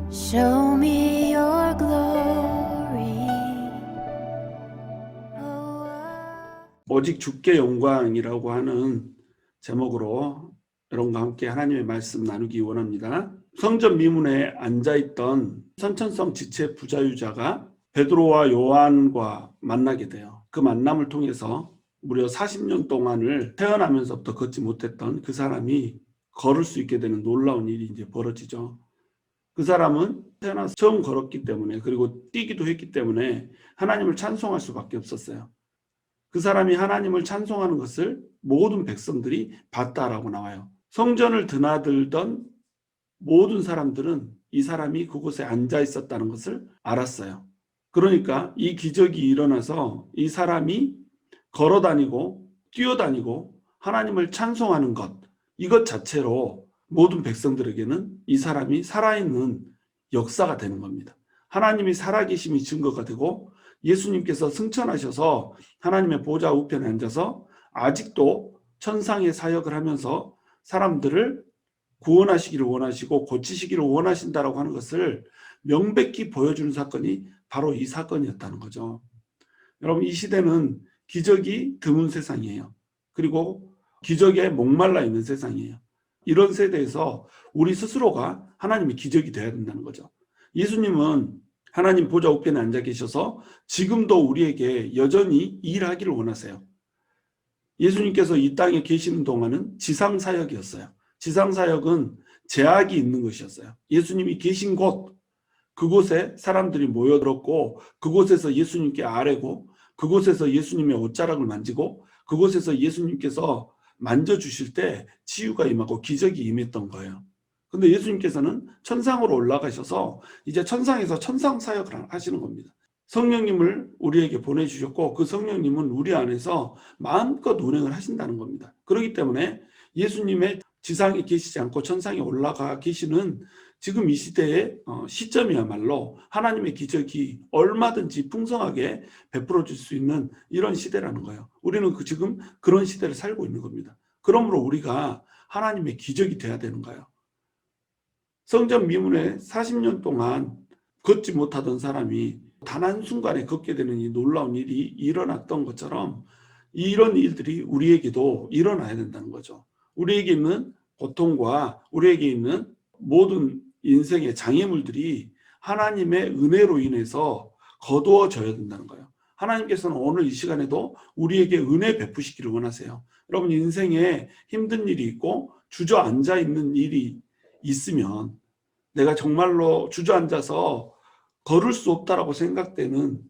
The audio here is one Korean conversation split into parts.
Show me your glory. 오직 주께 영광이라고 하는 제목으로 여러분과 함께 하나님의 말씀 나누기 원합니다. 성전 미문에 앉아있던 선천성 지체 부자유자가 베드로와 요한과 만나게 돼요. 그 만남을 통해서 무려 40년 동안을 태어나면서부터 걷지 못했던 그 사람이 걸을 수 있게 되는 놀라운 일이 이제 벌어지죠. 그 사람은 태어나서 처음 걸었기 때문에, 그리고 뛰기도 했기 때문에 하나님을 찬송할 수밖에 없었어요. 그 사람이 하나님을 찬송하는 것을 모든 백성들이 봤다라고 나와요. 성전을 드나들던 모든 사람들은 이 사람이 그곳에 앉아 있었다는 것을 알았어요. 그러니까 이 기적이 일어나서 이 사람이 걸어다니고 뛰어다니고 하나님을 찬송하는 것, 이것 자체로 모든 백성들에게는 이 사람이 살아있는 역사가 되는 겁니다. 하나님이 살아계심이 증거가 되고 예수님께서 승천하셔서 하나님의 보좌 우편에 앉아서 아직도 천상의 사역을 하면서 사람들을 구원하시기를 원하시고 고치시기를 원하신다라고 하는 것을 명백히 보여주는 사건이 바로 이 사건이었다는 거죠. 여러분, 이 시대는 기적이 드문 세상이에요. 그리고 기적에 목말라 있는 세상이에요. 이런 세대에서 우리 스스로가 하나님의 기적이 되어야 된다는 거죠. 예수님은 하나님 보좌 우편에 앉아 계셔서 지금도 우리에게 여전히 일하기를 원하세요. 예수님께서 이 땅에 계시는 동안은 지상사역이었어요. 지상사역은 제약이 있는 것이었어요. 예수님이 계신 곳, 그곳에 사람들이 모여들었고, 그곳에서 예수님께 아뢰고, 그곳에서 예수님의 옷자락을 만지고, 그곳에서 예수님께서 만져주실 때 치유가 임하고 기적이 임했던 거예요. 근데 예수님께서는 천상으로 올라가셔서 이제 천상에서 천상 사역을 하시는 겁니다. 성령님을 우리에게 보내주셨고 그 성령님은 우리 안에서 마음껏 운행을 하신다는 겁니다. 그렇기 때문에 예수님의 지상에 계시지 않고 천상에 올라가 계시는 지금 이 시대의 시점이야말로 하나님의 기적이 얼마든지 풍성하게 베풀어 줄 수 있는 이런 시대라는 거예요. 우리는 지금 그런 시대를 살고 있는 겁니다. 그러므로 우리가 하나님의 기적이 돼야 되는 거예요. 성전 미문에 40년 동안 걷지 못하던 사람이 단 한순간에 걷게 되는 이 놀라운 일이 일어났던 것처럼 이런 일들이 우리에게도 일어나야 된다는 거죠. 우리에게 있는 고통과 우리에게 있는 모든 인생의 장애물들이 하나님의 은혜로 인해서 거두어져야 된다는 거예요. 하나님께서는 오늘 이 시간에도 우리에게 은혜 베푸시기를 원하세요. 여러분, 인생에 힘든 일이 있고 주저앉아 있는 일이 있으면, 내가 정말로 주저앉아서 걸을 수 없다라고 생각되는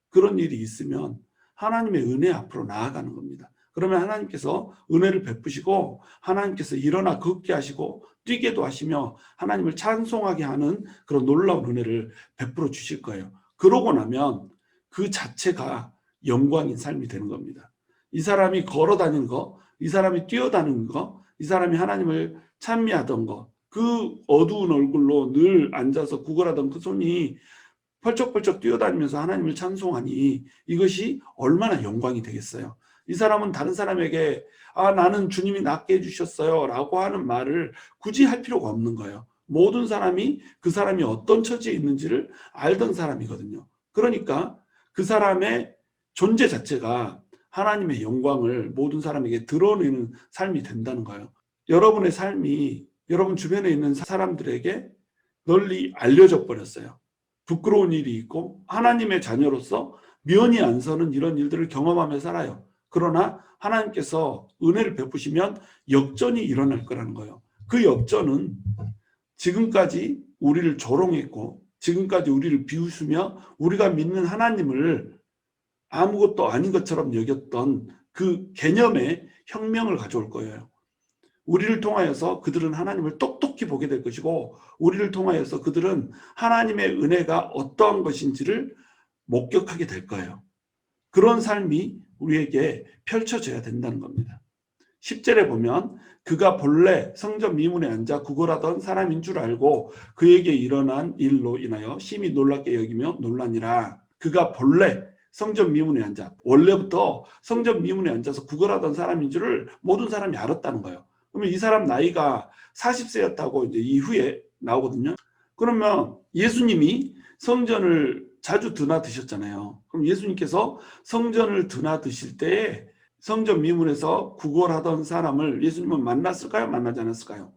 그런 일이 있으면 하나님의 은혜 앞으로 나아가는 겁니다. 그러면 하나님께서 은혜를 베푸시고 하나님께서 일어나 걷게 하시고 뛰게도 하시며 하나님을 찬송하게 하는 그런 놀라운 은혜를 베풀어 주실 거예요. 그러고 나면 그 자체가 영광인 삶이 되는 겁니다. 이 사람이 걸어 다니는 거, 이 사람이 뛰어다니는 거, 이 사람이 하나님을 찬미하던 거, 그 어두운 얼굴로 늘 앉아서 구걸하던 그 손이 펄쩍펄쩍 뛰어다니면서 하나님을 찬송하니 이것이 얼마나 영광이 되겠어요. 이 사람은 다른 사람에게 나는 주님이 낫게 해주셨어요 라고 하는 말을 굳이 할 필요가 없는 거예요. 모든 사람이 그 사람이 어떤 처지에 있는지를 알던 사람이거든요. 그러니까 그 사람의 존재 자체가 하나님의 영광을 모든 사람에게 드러내는 삶이 된다는 거예요. 여러분의 삶이 여러분 주변에 있는 사람들에게 널리 알려져 버렸어요. 부끄러운 일이 있고 하나님의 자녀로서 면이 안 서는 이런 일들을 경험하며 살아요. 그러나 하나님께서 은혜를 베푸시면 역전이 일어날 거라는 거예요. 그 역전은 지금까지 우리를 조롱했고 지금까지 우리를 비웃으며 우리가 믿는 하나님을 아무것도 아닌 것처럼 여겼던 그 개념의 혁명을 가져올 거예요. 우리를 통하여서 그들은 하나님을 똑똑히 보게 될 것이고 우리를 통하여서 그들은 하나님의 은혜가 어떠한 것인지를 목격하게 될 거예요. 그런 삶이 우리에게 펼쳐져야 된다는 겁니다. 10절에 보면 그가 본래 성전 미문에 앉아 구걸하던 사람인 줄 알고 그에게 일어난 일로 인하여 심히 놀랍게 여기며 놀라니라. 그가 본래 성전 미문에 앉아, 원래부터 성전 미문에 앉아서 구걸하던 사람인 줄을 모든 사람이 알았다는 거예요. 그러면 이 사람 나이가 40세였다고 이제 이후에 나오거든요. 그러면 예수님이 성전을 자주 드나드셨잖아요. 그럼 예수님께서 성전을 드나드실 때에 성전 미문에서 구걸하던 사람을 예수님은 만났을까요? 만나지 않았을까요?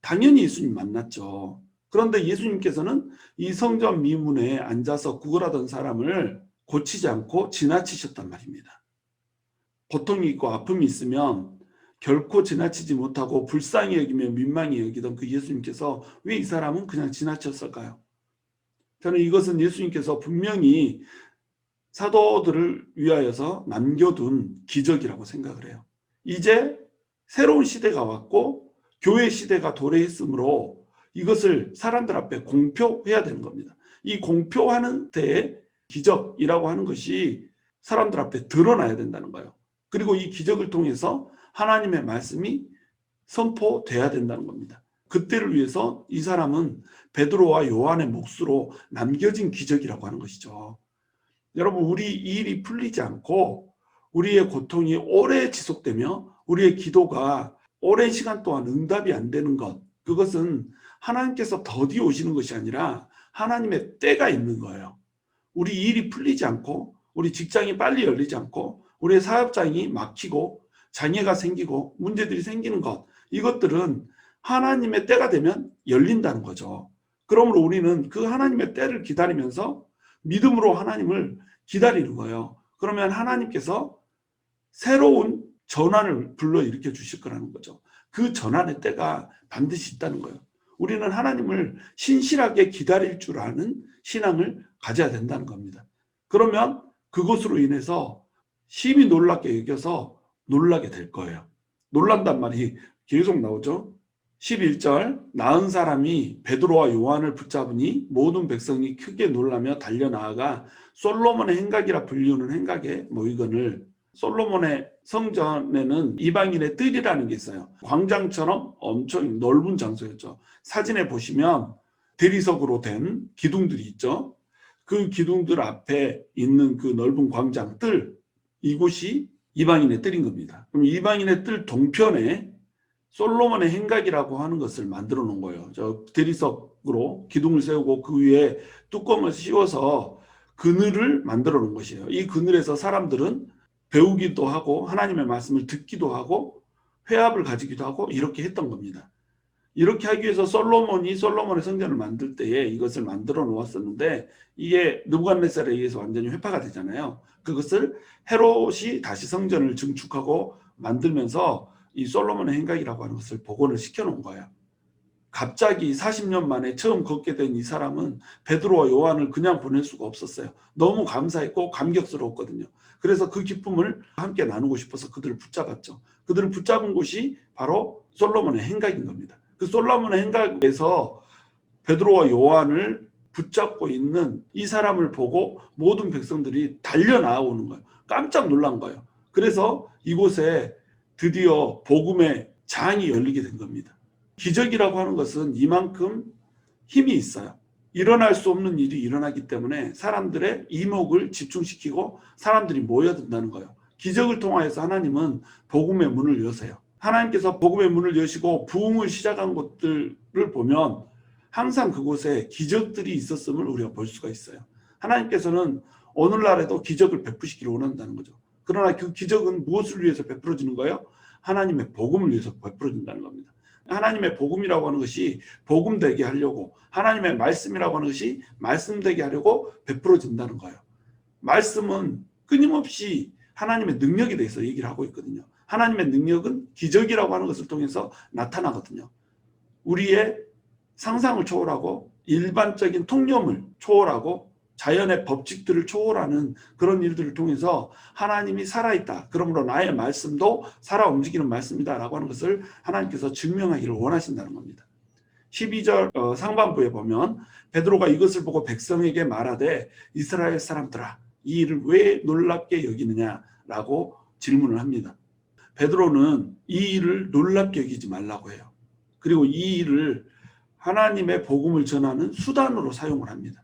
당연히 예수님 만났죠. 그런데 예수님께서는 이 성전 미문에 앉아서 구걸하던 사람을 고치지 않고 지나치셨단 말입니다. 고통이 있고 아픔이 있으면 결코 지나치지 못하고 불쌍히 여기며 민망히 여기던 그 예수님께서 왜 이 사람은 그냥 지나쳤을까요? 저는 이것은 예수님께서 분명히 사도들을 위하여서 남겨둔 기적이라고 생각을 해요. 이제 새로운 시대가 왔고 교회 시대가 도래했으므로 이것을 사람들 앞에 공표해야 되는 겁니다. 이 공표하는 데에 기적이라고 하는 것이 사람들 앞에 드러나야 된다는 거예요. 그리고 이 기적을 통해서 하나님의 말씀이 선포돼야 된다는 겁니다. 그때를 위해서 이 사람은 베드로와 요한의 몫으로 남겨진 기적이라고 하는 것이죠. 여러분, 우리 이 일이 풀리지 않고 우리의 고통이 오래 지속되며 우리의 기도가 오랜 시간 동안 응답이 안 되는 것, 그것은 하나님께서 더디 오시는 것이 아니라 하나님의 때가 있는 거예요. 우리 일이 풀리지 않고 우리 직장이 빨리 열리지 않고 우리의 사업장이 막히고 장애가 생기고 문제들이 생기는 것, 이것들은 하나님의 때가 되면 열린다는 거죠. 그러므로 우리는 그 하나님의 때를 기다리면서 믿음으로 하나님을 기다리는 거예요. 그러면 하나님께서 새로운 전환을 불러일으켜 주실 거라는 거죠. 그 전환의 때가 반드시 있다는 거예요. 우리는 하나님을 신실하게 기다릴 줄 아는 신앙을 가져야 된다는 겁니다. 그러면 그것으로 인해서 심히 놀랍게 여겨서 놀라게 될 거예요. 놀란단 말이 계속 나오죠. 11절, 나은 사람이 베드로와 요한을 붙잡으니 모든 백성이 크게 놀라며 달려나아가 솔로몬의 행각이라 불리우는 행각에 모이거늘. 솔로몬의 성전에는 이방인의 뜰이라는 게 있어요. 광장처럼 엄청 넓은 장소였죠. 사진에 보시면 대리석으로 된 기둥들이 있죠. 그 기둥들 앞에 있는 그 넓은 광장 뜰, 이곳이 이방인의 뜰인 겁니다. 그럼 이방인의 뜰 동편에 솔로몬의 행각이라고 하는 것을 만들어 놓은 거예요. 저 대리석으로 기둥을 세우고 그 위에 뚜껑을 씌워서 그늘을 만들어 놓은 것이에요. 이 그늘에서 사람들은 배우기도 하고 하나님의 말씀을 듣기도 하고 회합을 가지기도 하고 이렇게 했던 겁니다. 이렇게 하기 위해서 솔로몬의 성전을 만들 때에 이것을 만들어 놓았었는데 이게 느부갓네살에 의해서 완전히 회파가 되잖아요. 그것을 헤롯이 다시 성전을 증축하고 만들면서 이 솔로몬의 행각이라고 하는 것을 복원을 시켜놓은 거예요. 갑자기 40년 만에 처음 걷게 된 이 사람은 베드로와 요한을 그냥 보낼 수가 없었어요. 너무 감사했고 감격스러웠거든요. 그래서 그 기쁨을 함께 나누고 싶어서 그들을 붙잡았죠. 그들을 붙잡은 곳이 바로 솔로몬의 행각인 겁니다. 그 솔로몬의 행각에서 베드로와 요한을 붙잡고 있는 이 사람을 보고 모든 백성들이 달려나오는 거예요. 깜짝 놀란 거예요. 그래서 이곳에 드디어 복음의 장이 열리게 된 겁니다. 기적이라고 하는 것은 이만큼 힘이 있어요. 일어날 수 없는 일이 일어나기 때문에 사람들의 이목을 집중시키고 사람들이 모여든다는 거예요. 기적을 통하여서 하나님은 복음의 문을 여세요. 하나님께서 복음의 문을 여시고 부흥을 시작한 곳들을 보면 항상 그곳에 기적들이 있었음을 우리가 볼 수가 있어요. 하나님께서는 오늘날에도 기적을 베푸시기를 원한다는 거죠. 그러나 그 기적은 무엇을 위해서 베풀어지는 거예요? 하나님의 복음을 위해서 베풀어진다는 겁니다. 하나님의 복음이라고 하는 것이 복음되게 하려고, 하나님의 말씀이라고 하는 것이 말씀되게 하려고 베풀어진다는 거예요. 말씀은 끊임없이 하나님의 능력에 대해서 얘기를 하고 있거든요. 하나님의 능력은 기적이라고 하는 것을 통해서 나타나거든요. 우리의 상상을 초월하고 일반적인 통념을 초월하고 자연의 법칙들을 초월하는 그런 일들을 통해서 하나님이 살아있다. 그러므로 나의 말씀도 살아 움직이는 말씀이다라고 하는 것을 하나님께서 증명하기를 원하신다는 겁니다. 12절 상반부에 보면 베드로가 이것을 보고 백성에게 말하되 이스라엘 사람들아 이 일을 왜 놀랍게 여기느냐라고 질문을 합니다. 베드로는 이 일을 놀랍게 여기지 말라고 해요. 그리고 이 일을 하나님의 복음을 전하는 수단으로 사용을 합니다.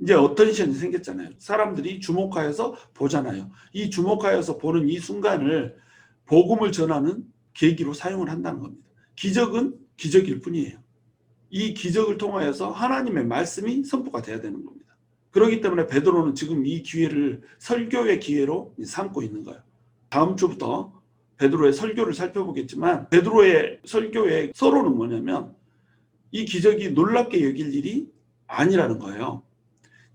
이제 어텐션이 생겼잖아요. 사람들이 주목하여서 보잖아요. 이 주목하여서 보는 이 순간을 복음을 전하는 계기로 사용을 한다는 겁니다. 기적은 기적일 뿐이에요. 이 기적을 통하여서 하나님의 말씀이 선포가 돼야 되는 겁니다. 그렇기 때문에 베드로는 지금 이 기회를 설교의 기회로 삼고 있는 거예요. 다음 주부터 베드로의 설교를 살펴보겠지만 베드로의 설교의 서론은 뭐냐면 이 기적이 놀랍게 여길 일이 아니라는 거예요.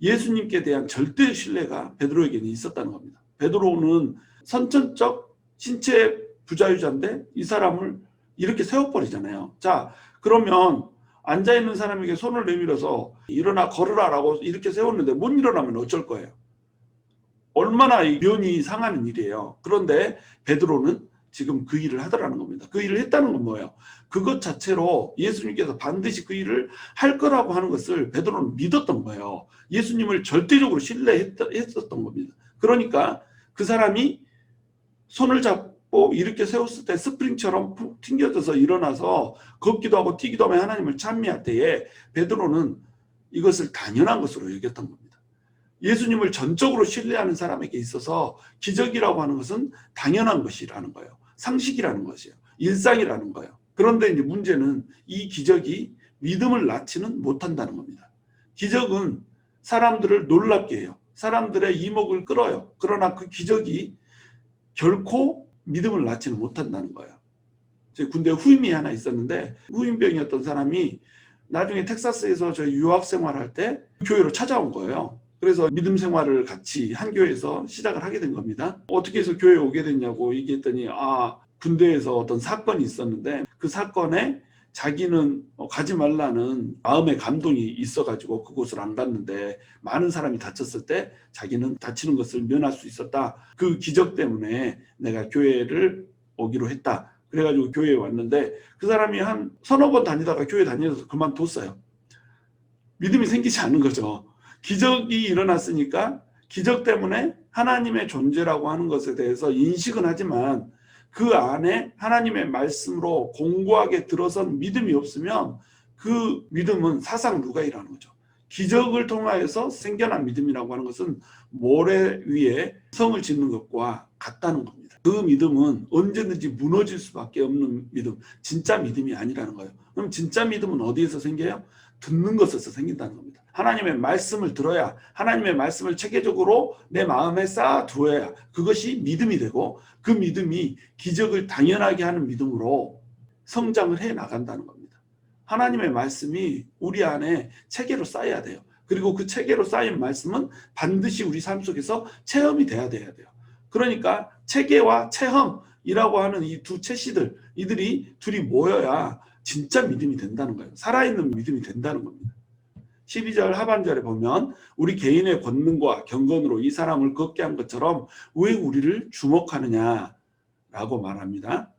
예수님께 대한 절대 신뢰가 베드로에게는 있었다는 겁니다. 베드로는 선천적 신체 부자유자인데 이 사람을 이렇게 세워버리잖아요. 자, 그러면 앉아있는 사람에게 손을 내밀어서 일어나 걸으라라고 이렇게 세웠는데 못 일어나면 어쩔 거예요. 얼마나 면이 상하는 일이에요. 그런데 베드로는 지금 그 일을 하더라는 겁니다. 그 일을 했다는 건 뭐예요? 그것 자체로 예수님께서 반드시 그 일을 할 거라고 하는 것을 베드로는 믿었던 거예요. 예수님을 절대적으로 신뢰했었던 겁니다. 그러니까 그 사람이 손을 잡고 이렇게 세웠을 때 스프링처럼 푹 튕겨져서 일어나서 걷기도 하고 뛰기도 하며 하나님을 찬미할 때에 베드로는 이것을 당연한 것으로 여겼던 겁니다. 예수님을 전적으로 신뢰하는 사람에게 있어서 기적이라고 하는 것은 당연한 것이라는 거예요. 상식이라는 것이에요. 일상이라는 거예요. 그런데 이제 문제는 이 기적이 믿음을 낳지는 못한다는 겁니다. 기적은 사람들을 놀랍게 해요. 사람들의 이목을 끌어요. 그러나 그 기적이 결코 믿음을 낳지는 못한다는 거예요. 제 군대 후임이 하나 있었는데 후임병이었던 사람이 나중에 텍사스에서 저희 유학 생활할 때 교회로 찾아온 거예요. 그래서 믿음 생활을 같이 한 교회에서 시작을 하게 된 겁니다. 어떻게 해서 교회에 오게 됐냐고 얘기했더니 군대에서 어떤 사건이 있었는데 그 사건에 자기는 가지 말라는 마음의 감동이 있어가지고 그곳을 안 갔는데 많은 사람이 다쳤을 때 자기는 다치는 것을 면할 수 있었다. 그 기적 때문에 내가 교회를 오기로 했다. 그래가지고 교회에 왔는데 그 사람이 한 서너 번 다니다가 교회 다니면서 그만뒀어요. 믿음이 생기지 않은 거죠. 기적이 일어났으니까 기적 때문에 하나님의 존재라고 하는 것에 대해서 인식은 하지만 그 안에 하나님의 말씀으로 공고하게 들어선 믿음이 없으면 그 믿음은 사상 누가이라는 거죠. 기적을 통하여서 생겨난 믿음이라고 하는 것은 모래 위에 성을 짓는 것과 같다는 겁니다. 그 믿음은 언제든지 무너질 수밖에 없는 믿음, 진짜 믿음이 아니라는 거예요. 그럼 진짜 믿음은 어디에서 생겨요? 듣는 것에서 생긴다는 겁니다. 하나님의 말씀을 들어야, 하나님의 말씀을 체계적으로 내 마음에 쌓아두어야 그것이 믿음이 되고 그 믿음이 기적을 당연하게 하는 믿음으로 성장을 해 나간다는 겁니다. 하나님의 말씀이 우리 안에 체계로 쌓여야 돼요. 그리고 그 체계로 쌓인 말씀은 반드시 우리 삶 속에서 체험이 돼야 돼요. 그러니까 체계와 체험이라고 하는 이 두 체시들, 이들이 둘이 모여야 진짜 믿음이 된다는 거예요. 살아있는 믿음이 된다는 겁니다. 12절 하반절에 보면 우리 개인의 권능과 경건으로 이 사람을 걷게 한 것처럼 왜 우리를 주목하느냐라고 말합니다.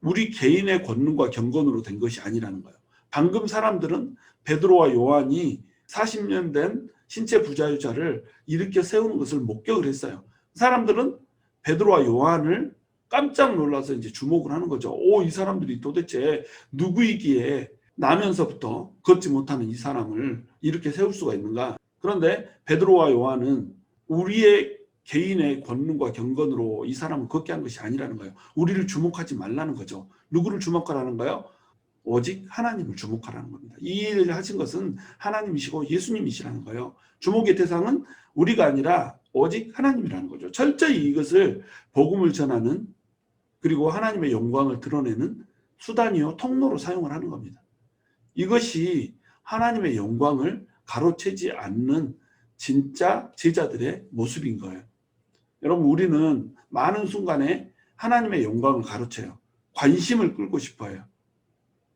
우리 개인의 권능과 경건으로 된 것이 아니라는 거예요. 방금 사람들은 베드로와 요한이 40년 된 신체 부자유자를 일으켜 세우는 것을 목격을 했어요. 사람들은 베드로와 요한을 깜짝 놀라서 이제 주목을 하는 거죠. 이 사람들이 도대체 누구이기에 나면서부터 걷지 못하는 이 사람을 이렇게 세울 수가 있는가? 그런데 베드로와 요한은 우리의 개인의 권능과 경건으로 이 사람을 걷게 한 것이 아니라는 거예요. 우리를 주목하지 말라는 거죠. 누구를 주목하라는 거예요? 오직 하나님을 주목하라는 겁니다. 이 일을 하신 것은 하나님이시고 예수님이시라는 거예요. 주목의 대상은 우리가 아니라 오직 하나님이라는 거죠. 철저히 이것을 복음을 전하는, 그리고 하나님의 영광을 드러내는 수단이요 통로로 사용을 하는 겁니다. 이것이 하나님의 영광을 가로채지 않는 진짜 제자들의 모습인 거예요. 여러분, 우리는 많은 순간에 하나님의 영광을 가로채요. 관심을 끌고 싶어요.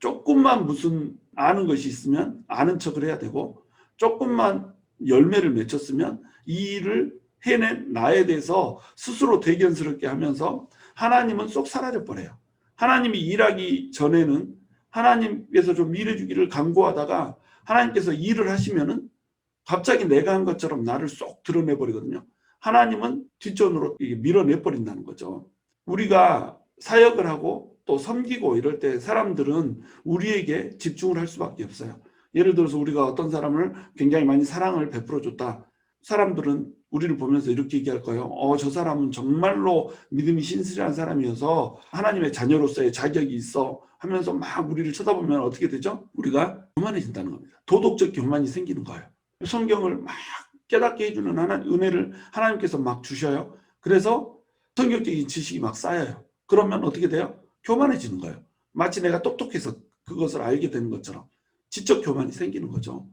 조금만 무슨 아는 것이 있으면 아는 척을 해야 되고, 조금만 열매를 맺혔으면 이 일을 해낸 나에 대해서 스스로 대견스럽게 하면서 하나님은 쏙 사라져 버려요. 하나님이 일하기 전에는 하나님께서 좀 일해주기를 간구하다가 하나님께서 일을 하시면은 갑자기 내가 한 것처럼 나를 쏙 드러내 버리거든요. 하나님은 뒷전으로 밀어내 버린다는 거죠. 우리가 사역을 하고 또 섬기고 이럴 때 사람들은 우리에게 집중을 할 수밖에 없어요. 예를 들어서 우리가 어떤 사람을 굉장히 많이 사랑을 베풀어 줬다. 사람들은 우리를 보면서 이렇게 얘기할 거예요. 저 사람은 정말로 믿음이 신실한 사람이어서 하나님의 자녀로서의 자격이 있어 하면서 막 우리를 쳐다보면 어떻게 되죠? 우리가 교만해진다는 겁니다. 도덕적 교만이 생기는 거예요. 성경을 막 깨닫게 해주는 은혜를 하나님께서 막 주셔요. 그래서 성경적인 지식이 막 쌓여요. 그러면 어떻게 돼요? 교만해지는 거예요. 마치 내가 똑똑해서 그것을 알게 되는 것처럼 지적 교만이 생기는 거죠.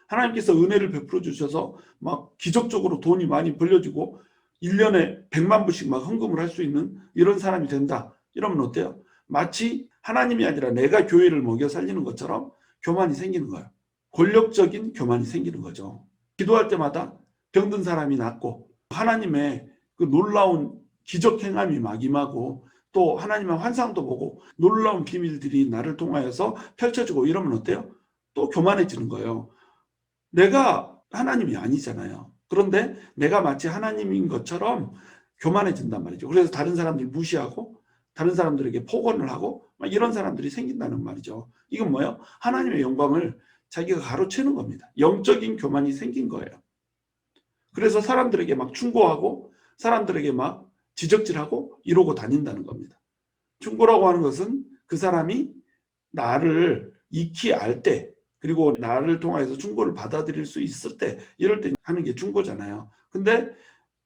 하나님께서 은혜를 베풀어 주셔서 막 기적적으로 돈이 많이 벌려지고 1년에 100만 불씩 막 헌금을 할 수 있는 이런 사람이 된다. 이러면 어때요? 마치 하나님이 아니라 내가 교회를 먹여 살리는 것처럼 교만이 생기는 거예요. 권력적인 교만이 생기는 거죠. 기도할 때마다 병든 사람이 낫고 하나님의 그 놀라운 기적 행함이 막 임하고 또 하나님의 환상도 보고 놀라운 비밀들이 나를 통하여서 펼쳐지고 이러면 어때요? 또 교만해지는 거예요. 내가 하나님이 아니잖아요. 그런데 내가 마치 하나님인 것처럼 교만해진단 말이죠. 그래서 다른 사람들 무시하고 다른 사람들에게 폭언을 하고 막 이런 사람들이 생긴다는 말이죠. 이건 뭐예요? 하나님의 영광을 자기가 가로채는 겁니다. 영적인 교만이 생긴 거예요. 그래서 사람들에게 막 충고하고 사람들에게 막 지적질하고 이러고 다닌다는 겁니다. 충고라고 하는 것은 그 사람이 나를 익히 알 때 그리고 나를 통해서 충고를 받아들일 수 있을 때 이럴 때 하는 게 충고잖아요. 근데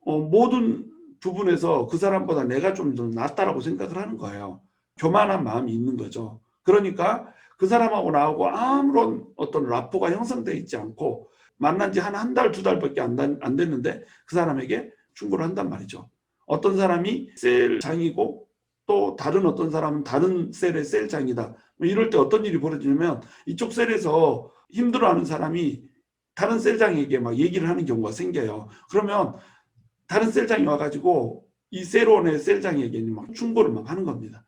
모든 부분에서 그 사람보다 내가 좀 더 낫다라고 생각을 하는 거예요. 교만한 마음이 있는 거죠. 그러니까 그 사람하고 나하고 아무런 어떤 라포가 형성되어 있지 않고 만난 지 한 달, 2달밖에 안 됐는데 그 사람에게 충고를 한단 말이죠. 어떤 사람이 셀장이고 또 다른 어떤 사람은 다른 셀의 셀장이다. 이럴 때 어떤 일이 벌어지냐면 이쪽 셀에서 힘들어하는 사람이 다른 셀장에게 막 얘기를 하는 경우가 생겨요. 그러면 다른 셀장이 와가지고 이 셀원의 셀장에게 막 충고를 막 하는 겁니다.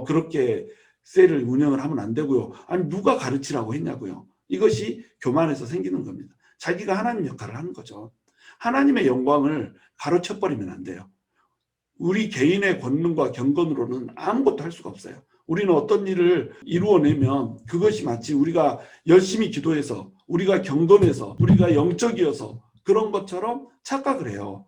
그렇게 셀을 운영을 하면 안 되고요. 아니 누가 가르치라고 했냐고요. 이것이 교만에서 생기는 겁니다. 자기가 하나님 역할을 하는 거죠. 하나님의 영광을 가로채버리면 안 돼요. 우리 개인의 권능과 경건으로는 아무것도 할 수가 없어요. 우리는 어떤 일을 이루어내면 그것이 마치 우리가 열심히 기도해서 우리가 경건해서 우리가 영적이어서 그런 것처럼 착각을 해요.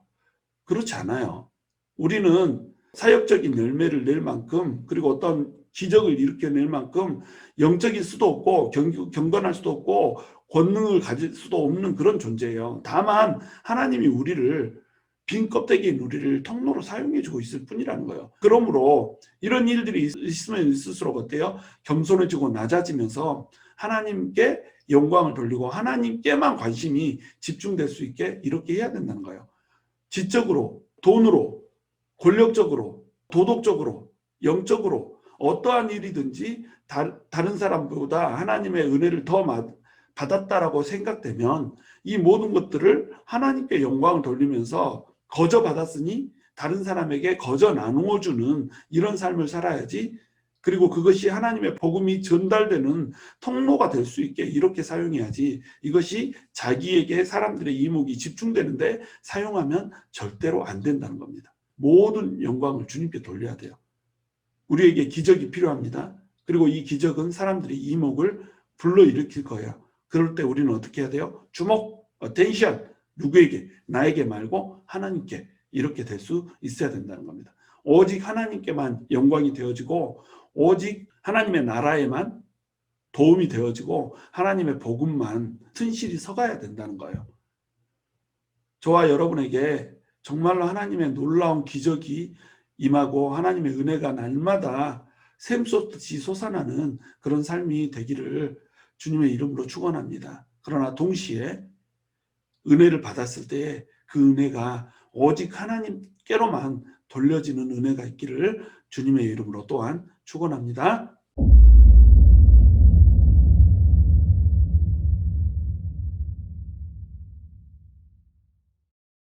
그렇지 않아요. 우리는 사역적인 열매를 낼 만큼 그리고 어떤 기적을 일으켜낼 만큼 영적일 수도 없고 경건할 수도 없고 권능을 가질 수도 없는 그런 존재예요. 다만 하나님이 우리를 빈 껍데기인 우리를 통로로 사용해주고 있을 뿐이라는 거예요. 그러므로 이런 일들이 있으면 있을수록 어때요? 겸손해지고 낮아지면서 하나님께 영광을 돌리고 하나님께만 관심이 집중될 수 있게 이렇게 해야 된다는 거예요. 지적으로, 돈으로, 권력적으로, 도덕적으로, 영적으로 어떠한 일이든지 다른 사람보다 하나님의 은혜를 더 받았다라고 생각되면 이 모든 것들을 하나님께 영광을 돌리면서 거저 받았으니 다른 사람에게 거저 나누어 주는 이런 삶을 살아야지. 그리고 그것이 하나님의 복음이 전달되는 통로가 될 수 있게 이렇게 사용해야지. 이것이 자기에게 사람들의 이목이 집중되는데 사용하면 절대로 안 된다는 겁니다. 모든 영광을 주님께 돌려야 돼요. 우리에게 기적이 필요합니다. 그리고 이 기적은 사람들의 이목을 불러일으킬 거예요. 그럴 때 우리는 어떻게 해야 돼요? 주목, 어텐션. 누구에게? 나에게 말고 하나님께. 이렇게 될 수 있어야 된다는 겁니다. 오직 하나님께만 영광이 되어지고 오직 하나님의 나라에만 도움이 되어지고 하나님의 복음만 튼실히 서가야 된다는 거예요. 저와 여러분에게 정말로 하나님의 놀라운 기적이 임하고 하나님의 은혜가 날마다 샘솟듯이 솟아나는 그런 삶이 되기를 주님의 이름으로 축원합니다. 그러나 동시에 은혜를 받았을 때 그 은혜가 오직 하나님께로만 돌려지는 은혜가 있기를 주님의 이름으로 또한 축원합니다.